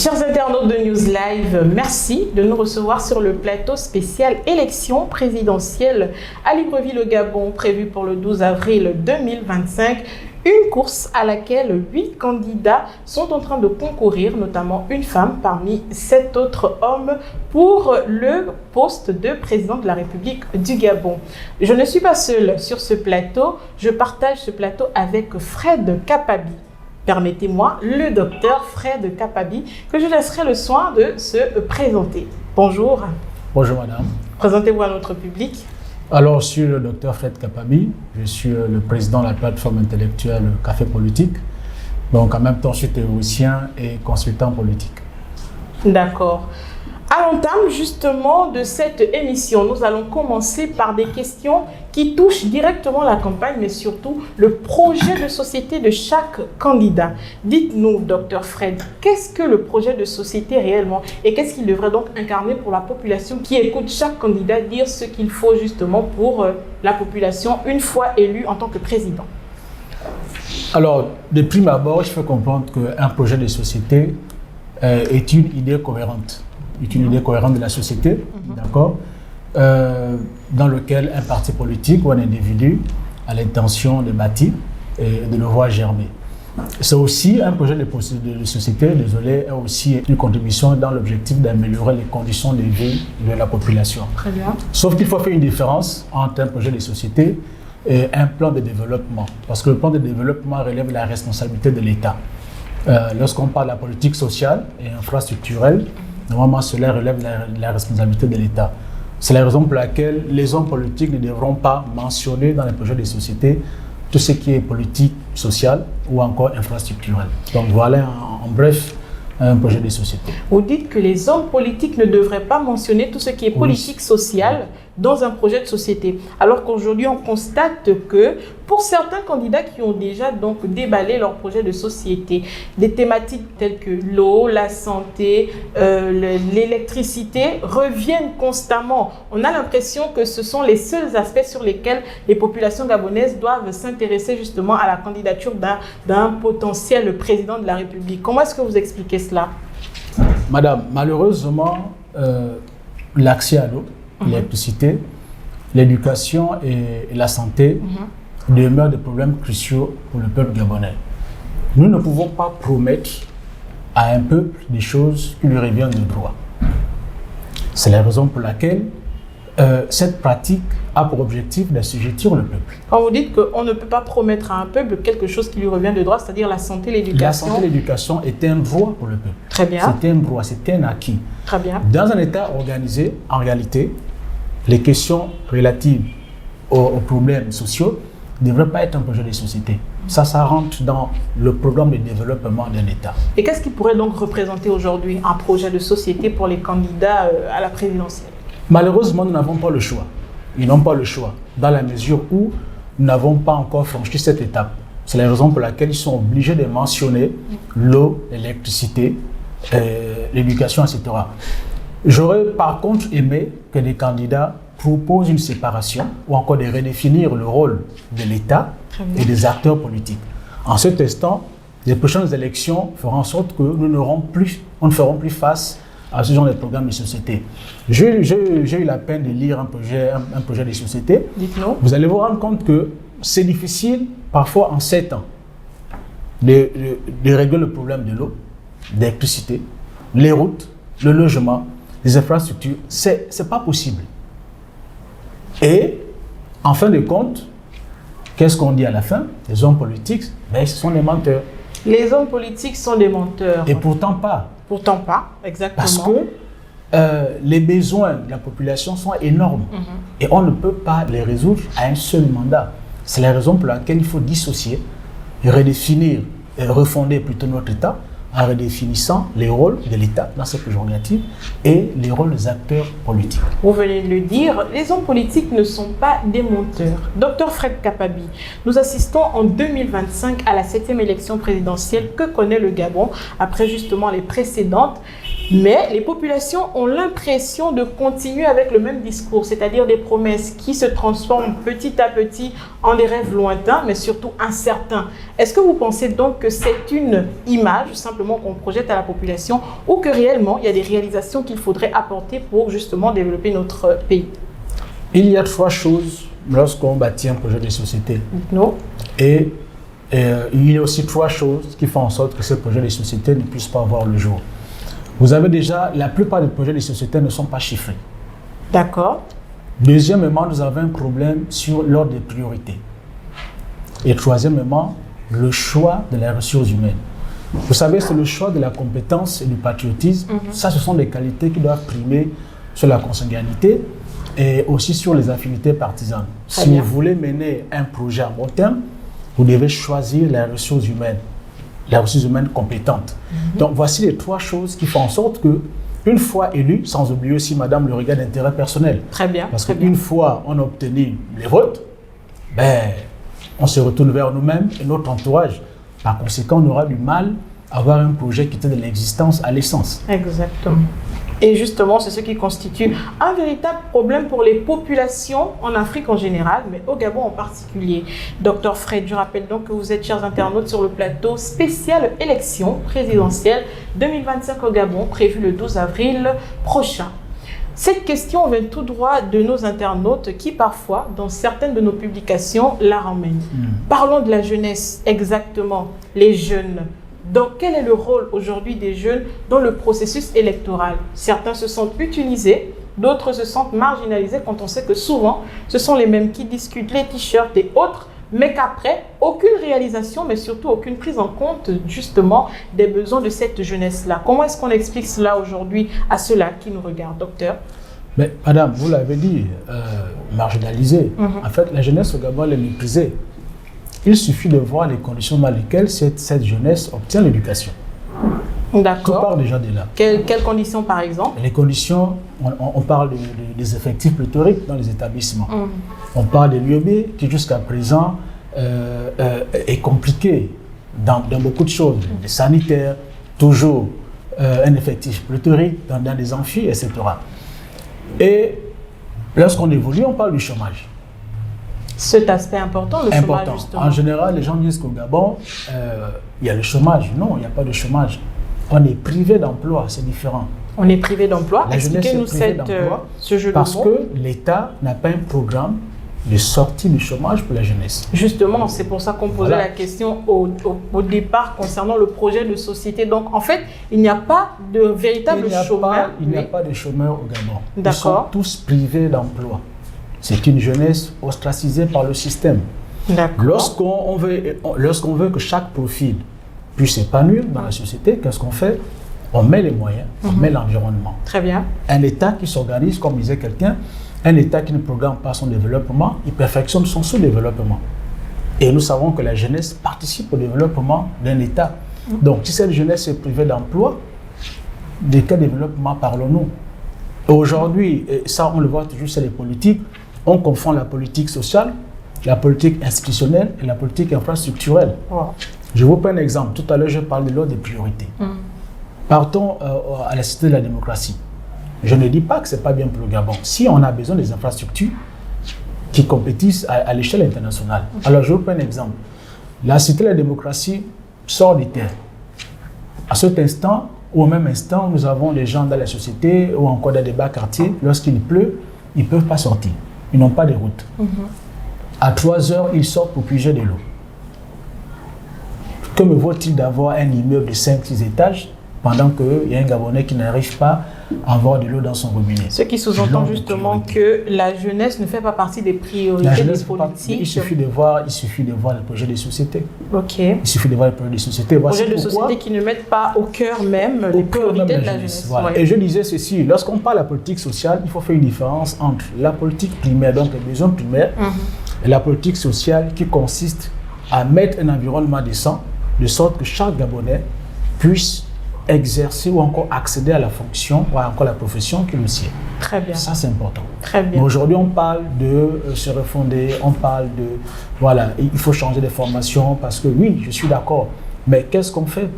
Chers internautes de News Live, merci de nous recevoir sur le plateau spécial élection présidentielle à Libreville au Gabon, prévu pour le 12 avril 2025. Une course à laquelle 8 candidats sont en train de concourir, notamment une femme parmi 7 autres hommes pour le poste de président de la République du Gabon. Je ne suis pas seule sur ce plateau, je partage ce plateau avec Fred Kapabi. Permettez-moi, le docteur Fred Kapabi, que je laisserai le soin de se présenter. Bonjour. Bonjour madame. Présentez-vous à notre public. Alors, je suis le docteur Fred Kapabi, je suis le président de la plateforme intellectuelle Café Politique. Donc en même temps, je suis théoricien et consultant politique. D'accord. À l'entame justement de cette émission, nous allons commencer par des questions qui touchent directement la campagne, mais surtout le projet de société de chaque candidat. Dites-nous, docteur Fred, qu'est-ce que le projet de société réellement et qu'est-ce qu'il devrait donc incarner pour la population qui écoute chaque candidat dire ce qu'il faut justement pour la population une fois élu en tant que président? Alors, de prime abord, il faut comprendre qu'un projet de société est une idée cohérente. Est une idée cohérente de la société, d'accord, dans lequel un parti politique ou un individu a l'intention de bâtir et de le voir germer. C'est aussi un projet de société, désolé, est aussi une contribution dans l'objectif d'améliorer les conditions de vie de la population. Très bien. Sauf qu'il faut faire une différence entre un projet de société et un plan de développement, parce que le plan de développement relève la responsabilité de l'État. Lorsqu'on parle de la politique sociale et infrastructurelle, normalement, cela relève la responsabilité de l'État. C'est la raison pour laquelle les hommes politiques ne devront pas mentionner dans les projets de société tout ce qui est politique, sociale ou encore infrastructurelle. Donc voilà en bref un projet de société. Vous dites que les hommes politiques ne devraient pas mentionner tout ce qui est politique sociale dans un projet de société. Alors qu'aujourd'hui, on constate que pour certains candidats qui ont déjà donc déballé leur projet de société, des thématiques telles que l'eau, la santé, l'électricité reviennent constamment. On a l'impression que ce sont les seuls aspects sur lesquels les populations gabonaises doivent s'intéresser justement à la candidature d'un potentiel président de la République. Comment est-ce que vous expliquez cela? Madame, malheureusement, l'accès à l'eau, l'électricité, l'éducation et la santé demeurent des problèmes cruciaux pour le peuple gabonais. Nous ne pouvons pas promettre à un peuple des choses qui lui reviennent de droit. C'est la raison pour laquelle cette pratique a pour objectif d'assujettir le peuple. Quand vous dites qu'on ne peut pas promettre à un peuple quelque chose qui lui revient de droit, c'est-à-dire la santé, l'éducation. La santé et l'éducation est un droit pour le peuple. Très bien. C'est un droit, c'est un acquis. Très bien. Dans un État organisé, en réalité, les questions relatives aux problèmes sociaux ne devraient pas être un projet de société. Ça rentre dans le programme de développement d'un État. Et qu'est-ce qui pourrait donc représenter aujourd'hui un projet de société pour les candidats à la présidentielle? Malheureusement, nous n'avons pas le choix. Ils n'ont pas le choix, dans la mesure où nous n'avons pas encore franchi cette étape. C'est la raison pour laquelle ils sont obligés de mentionner l'eau, l'électricité, l'éducation, etc. J'aurais par contre aimé que les candidats proposent une séparation ou encore de redéfinir le rôle de l'État et des acteurs politiques. En cet instant, les prochaines élections feront en sorte que nous ne ferons plus face à ce genre de programme de société. J'ai eu la peine de lire un projet de société. Dites-nous. Vous allez vous rendre compte que c'est difficile, parfois en 7 ans, de régler le problème de l'eau, de l'électricité, les routes, le logement, les infrastructures. C'est pas possible. Et, en fin de compte, qu'est-ce qu'on dit à la fin? Les hommes politiques, ce sont des menteurs. Les hommes politiques sont des menteurs. Et pourtant pas. Pourtant pas, exactement. Parce que les besoins de la population sont énormes. Et on ne peut pas les résoudre à un seul mandat. C'est la raison pour laquelle il faut dissocier, redéfinir, refonder plutôt notre État en redéfinissant les rôles de l'État dans cette prérogative et les rôles des acteurs politiques. Vous venez de le dire, les hommes politiques ne sont pas des menteurs. Docteur Fred Kapabi, nous assistons en 2025 à la 7e élection présidentielle que connaît le Gabon, après justement les précédentes. Mais les populations ont l'impression de continuer avec le même discours, c'est-à-dire des promesses qui se transforment petit à petit en des rêves lointains, mais surtout incertains. Est-ce que vous pensez donc que c'est une image simplement qu'on projette à la population ou que réellement il y a des réalisations qu'il faudrait apporter pour justement développer notre pays? Il y a 3 choses lorsqu'on bâtit un projet de société. Non. Et il y a aussi 3 choses qui font en sorte que ce projet de société ne puisse pas voir le jour. Vous avez déjà, la plupart des projets de société ne sont pas chiffrés. D'accord. Deuxièmement, nous avons un problème sur l'ordre des priorités. Et troisièmement, le choix de les ressources humaines. Vous savez, c'est le choix de la compétence et du patriotisme. Ça, ce sont des qualités qui doivent primer sur la consanguinité et aussi sur les affinités partisanes. Si vous voulez mener un projet à bon terme, vous devez choisir les ressources humaines compétentes. Donc, voici les 3 choses qui font en sorte que, une fois élu, sans oublier aussi, madame, le regard d'intérêt personnel. Très bien. Parce qu'une fois on a obtenu les votes, on se retourne vers nous-mêmes et notre entourage. Par conséquent, on aura du mal à avoir un projet qui tient de l'existence à l'essence. Exactement. Et justement, c'est ce qui constitue un véritable problème pour les populations en Afrique en général, mais au Gabon en particulier. Dr Fred, je rappelle donc que vous êtes, chers internautes, sur le plateau spécial élection présidentielle 2025 au Gabon, prévu le 12 avril prochain. Cette question vient tout droit de nos internautes qui, parfois, dans certaines de nos publications, la ramènent. Parlons de la jeunesse, exactement, les jeunes. Donc, quel est le rôle aujourd'hui des jeunes dans le processus électoral? Certains se sentent utilisés, d'autres se sentent marginalisés quand on sait que souvent, ce sont les mêmes qui discutent les t-shirts et autres, mais qu'après, aucune réalisation, mais surtout aucune prise en compte justement des besoins de cette jeunesse-là. Comment est-ce qu'on explique cela aujourd'hui à ceux-là qui nous regardent, docteur? Mais madame, vous l'avez dit, marginalisée. En fait, la jeunesse au Gabon, elle est méprisée. Il suffit de voir les conditions dans lesquelles cette jeunesse obtient l'éducation. D'accord. Tout part déjà de là. Quelles conditions, par exemple? Les conditions, on parle des effectifs pléthoriques dans les établissements. On parle de l'UEB qui, jusqu'à présent, est compliqué dans beaucoup de choses. Des sanitaires, toujours un effectif pléthorique dans des amphis, etc. Et lorsqu'on évolue, on parle du chômage. Cet aspect important, le chômage, justement. En général, les gens disent qu'au Gabon, il y a le chômage. Non, il n'y a pas de chômage. On est privé d'emploi, c'est différent. On est privé d'emploi. Expliquez-nous ce jeu de mots. Parce que l'État n'a pas un programme de sortie du chômage pour la jeunesse. Justement, c'est pour ça qu'on posait la question au départ concernant le projet de société. Donc, en fait, il n'y a pas de véritable chômeur. Il n'y a pas de chômeurs au Gabon. D'accord. Ils sont tous privés d'emploi. C'est une jeunesse ostracisée par le système. Lorsqu'on veut que chaque profil puisse s'épanouir dans la société, qu'est-ce qu'on fait? On met les moyens, on met l'environnement. Très bien. Un État qui s'organise, comme disait quelqu'un, un État qui ne programme pas son développement, il perfectionne son sous-développement. Et nous savons que la jeunesse participe au développement d'un État. Donc, si cette jeunesse est privée d'emploi, de quel développement parlons-nous? Aujourd'hui, ça on le voit toujours chez les politiques, on confond la politique sociale, la politique institutionnelle et la politique infrastructurelle. Je vous prends un exemple. Tout à l'heure, je parle de l'ordre des priorités. Partons à la Cité de la démocratie. Je ne dis pas que ce n'est pas bien pour le Gabon. Si on a besoin des infrastructures qui compétissent à l'échelle internationale. Alors, je vous prends un exemple. La Cité de la démocratie sort des terres. À cet instant, ou au même instant, nous avons des gens dans la société ou encore dans des bas quartiers, lorsqu'il pleut, ils ne peuvent pas sortir. Ils n'ont pas de route. À 3 heures, ils sortent pour puiser de l'eau. Que me vaut-il d'avoir un immeuble de 5-6 étages pendant qu'il y a un Gabonais qui n'arrive pas à avoir de l'eau dans son robinet? Ce qui sous-entend justement que la jeunesse ne fait pas partie des priorités des politiques. Il suffit de voir le projet des sociétés. Ok. Il suffit de voir le projet des sociétés. Voici projets de société qui ne mettent pas au cœur même les priorités de la jeunesse. Voilà. Et je disais ceci, lorsqu'on parle de la politique sociale, il faut faire une différence entre la politique primaire, donc les besoins primaires, et la politique sociale qui consiste à mettre un environnement décent, de sorte que chaque Gabonais puisse exercer ou encore accéder à la fonction ou encore la profession qui le sied. Très bien. Ça, c'est important. Très bien. Mais aujourd'hui, on parle de se refonder, on parle de, voilà, il faut changer de formation parce que oui, je suis d'accord. Mais qu'est-ce qu'on fait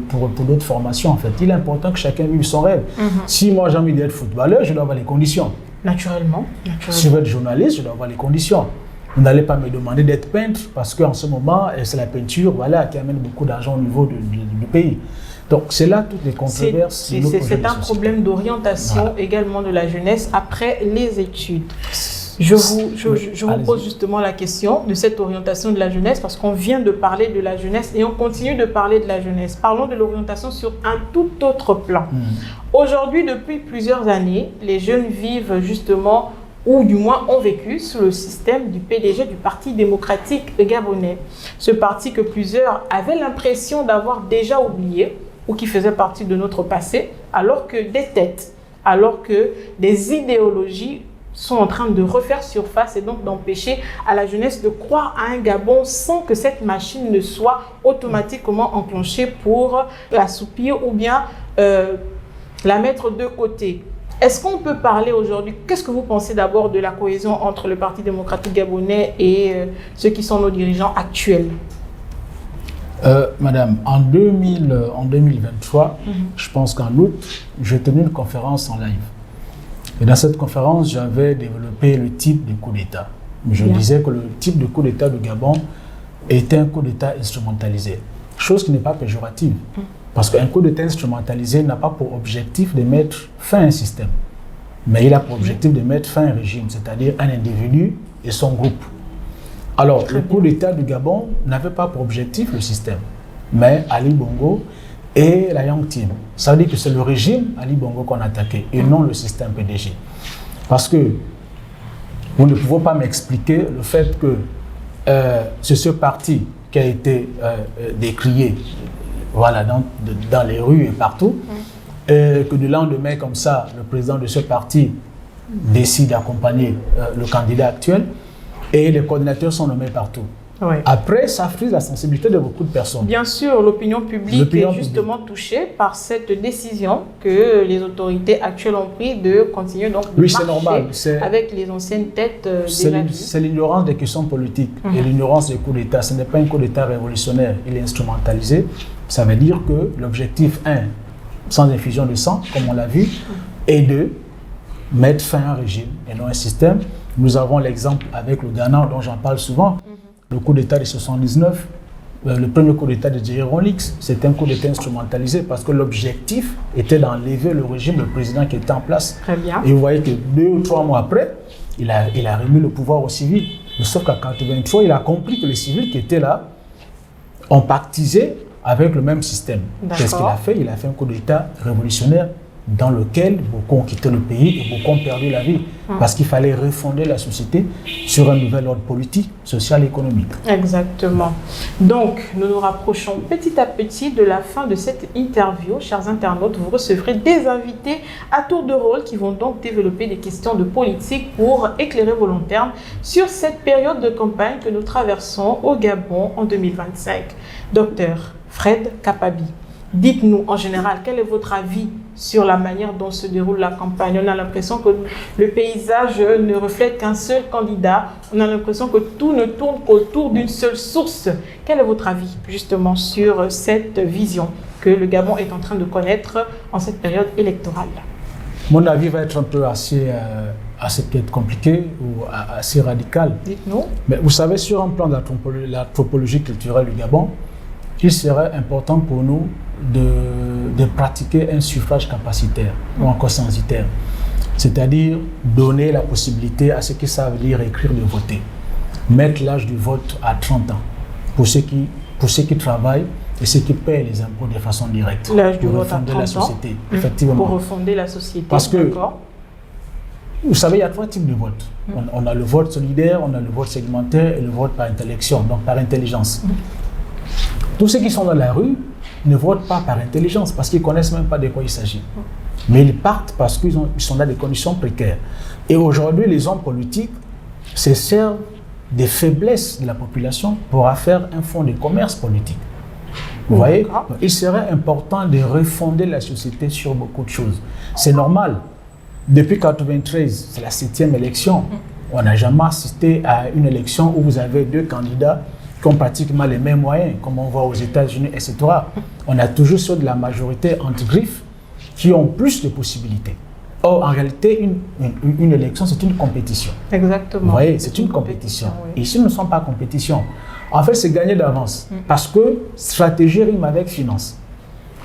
pour d'autres formations en fait? Il est important que chacun vive son rêve. Si moi j'ai envie d'être footballeur, je dois avoir les conditions. Naturellement. Si je veux être journaliste, je dois avoir les conditions. Vous n'allez pas me demander d'être peintre parce qu'en ce moment, c'est la peinture qui amène beaucoup d'argent au niveau du pays. Donc c'est là toutes les controverses. C'est un problème d'orientation également de la jeunesse après les études. Je vous pose justement la question de cette orientation de la jeunesse parce qu'on vient de parler de la jeunesse et on continue de parler de la jeunesse. Parlons de l'orientation sur un tout autre plan. Aujourd'hui, depuis plusieurs années, les jeunes vivent justement, ou du moins ont vécu, sous le système du PDG du Parti démocratique gabonais. Ce parti que plusieurs avaient l'impression d'avoir déjà oublié ou qui faisait partie de notre passé, alors que des têtes, alors que des idéologies sont en train de refaire surface et donc d'empêcher à la jeunesse de croire à un Gabon sans que cette machine ne soit automatiquement enclenchée pour l'assoupir ou bien la mettre de côté. Est-ce qu'on peut parler aujourd'hui, qu'est-ce que vous pensez d'abord de la cohésion entre le Parti démocratique gabonais et ceux qui sont nos dirigeants actuels? Madame, en 2023, je pense qu'en août, j'ai tenu une conférence en live. Et dans cette conférence, j'avais développé le type de coup d'État. Je disais que le type de coup d'État du Gabon était un coup d'État instrumentalisé. Chose qui n'est pas péjorative. Parce qu'un coup d'État instrumentalisé n'a pas pour objectif de mettre fin à un système. Mais il a pour objectif de mettre fin à un régime, c'est-à-dire un individu et son groupe. Alors, le coup d'État du Gabon n'avait pas pour objectif le système, mais Ali Bongo et la Young Team. Ça veut dire que c'est le régime Ali Bongo qu'on attaquait et non le système PDG. Parce que vous ne pouvez pas m'expliquer le fait que c'est ce parti qui a été décrié dans les rues et partout, et que du lendemain comme ça, le président de ce parti décide d'accompagner le candidat actuel et les coordinateurs sont nommés partout. Ouais. Après, ça frise la sensibilité de beaucoup de personnes. Bien sûr, l'opinion publique est justement touchée par cette décision que les autorités actuelles ont prise de continuer donc de marcher normal. Avec les anciennes têtes déjà vues. C'est l'ignorance des questions politiques et l'ignorance des coups d'État. Ce n'est pas un coup d'État révolutionnaire, il est instrumentalisé. Ça veut dire que l'objectif 1, sans infusion de sang, comme on l'a vu, est de mettre fin à un régime et non un système. Nous avons l'exemple avec le Ghana dont j'en parle souvent. Le coup d'État de 79, le premier coup d'État de Jerry Rawlings, c'était un coup d'État instrumentalisé parce que l'objectif était d'enlever le régime, le président qui était en place. Très bien. Et vous voyez que 2 ou 3 mois après, il a remis le pouvoir aux civils. Mais sauf qu'en 1983, il a compris que les civils qui étaient là ont pactisé avec le même système. Qu'est-ce qu'il a fait? Il a fait un coup d'État révolutionnaire dans lequel beaucoup ont quitté le pays et beaucoup ont perdu la vie. Parce qu'il fallait refonder la société sur un nouvel ordre politique, social et économique. Exactement. Donc, nous nous rapprochons petit à petit de la fin de cette interview. Chers internautes, vous recevrez des invités à tour de rôle qui vont donc développer des questions de politique pour éclairer vos lanternes sur cette période de campagne que nous traversons au Gabon en 2025. Docteur Fred Kapabi, dites-nous en général, quel est votre avis sur la manière dont se déroule la campagne? On a l'impression que le paysage ne reflète qu'un seul candidat. On a l'impression que tout ne tourne qu'autour d'une seule source. Quel est votre avis justement sur cette vision que le Gabon est en train de connaître en cette période électorale? Mon avis va être un peu assez peut-être compliqué ou assez radical. Dites-nous. Mais vous savez, sur un plan de la topologie culturelle du Gabon, il serait important pour nous de pratiquer un suffrage capacitaire ou encore censitaire. C'est-à-dire donner la possibilité à ceux qui savent lire et écrire de voter. Mettre l'âge du vote à 30 ans pour ceux qui travaillent et ceux qui paient les impôts de façon directe. L'âge du vote à 30 ans, la société, effectivement. Pour refonder la société. Parce que, vous savez, il y a 3 types de vote. On a le vote solidaire, on a le vote segmentaire et le vote par intellection, donc par intelligence. Tous ceux qui sont dans la rue ne votent pas par intelligence parce qu'ils ne connaissent même pas de quoi il s'agit. Mais ils partent parce qu'ils sont dans des conditions précaires. Et aujourd'hui, les hommes politiques se servent des faiblesses de la population pour faire un fonds de commerce politique. Vous voyez? Donc, il serait important de refonder la société sur beaucoup de choses. C'est normal. Depuis 1993, c'est la 7e élection. On n'a jamais assisté à une élection où vous avez 2 candidats qui ont pratiquement les mêmes moyens, comme on voit aux États-Unis, etc. On a toujours ceux de la majorité entre griffes qui ont plus de possibilités. Or, en réalité, une élection, c'est une compétition. Exactement. Vous voyez, c'est une compétition. Oui. Ici, nous ne sommes pas compétition. En fait, c'est gagner d'avance. Parce que stratégie rime avec finance.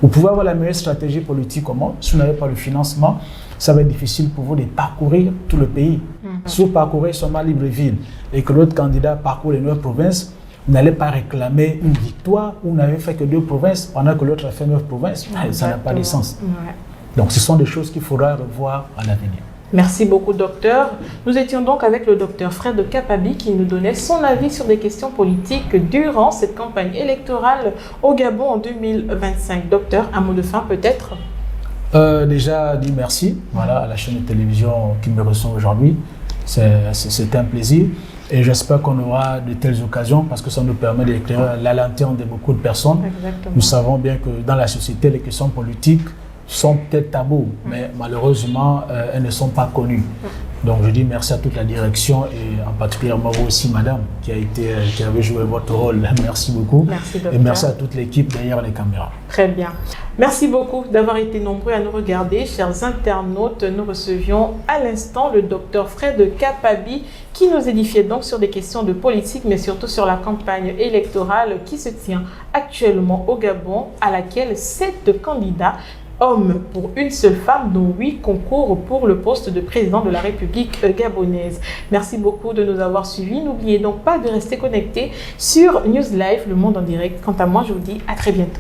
Vous pouvez avoir la meilleure stratégie politique au monde. Si vous n'avez pas le financement, ça va être difficile pour vous de parcourir tout le pays. Si vous parcourez seulement Libreville et que l'autre candidat parcourt les 9 provinces, vous n'allez pas réclamer une victoire où vous n'avez fait que 2 provinces pendant que l'autre a fait 9 provinces. Ça n'a pas de sens. Ouais. Donc, ce sont des choses qu'il faudra revoir à l'avenir. Merci beaucoup, docteur. Nous étions donc avec le docteur Fred Kapabi qui nous donnait son avis sur des questions politiques durant cette campagne électorale au Gabon en 2025. Docteur, un mot de fin peut-être? Déjà, dire merci à la chaîne de télévision qui me reçoit aujourd'hui. C'est un plaisir. Et j'espère qu'on aura de telles occasions parce que ça nous permet d'éclairer la lanterne de beaucoup de personnes. Exactement. Nous savons bien que dans la société, les questions politiques sont peut-être tabous, mais malheureusement, elles ne sont pas connues. Donc je dis merci à toute la direction et en particulier vous aussi, madame, qui avait joué votre rôle. Merci beaucoup. Merci, docteur. Et merci à toute l'équipe derrière les caméras. Très bien. Merci beaucoup d'avoir été nombreux à nous regarder. Chers internautes, nous recevions à l'instant le docteur Fred Kapabi qui nous édifiait donc sur des questions de politique, mais surtout sur la campagne électorale qui se tient actuellement au Gabon, à laquelle 7 candidats, hommes pour une seule femme, dont 8 concourent pour le poste de président de la République gabonaise. Merci beaucoup de nous avoir suivis. N'oubliez donc pas de rester connectés sur News Live, le monde en direct. Quant à moi, je vous dis à très bientôt.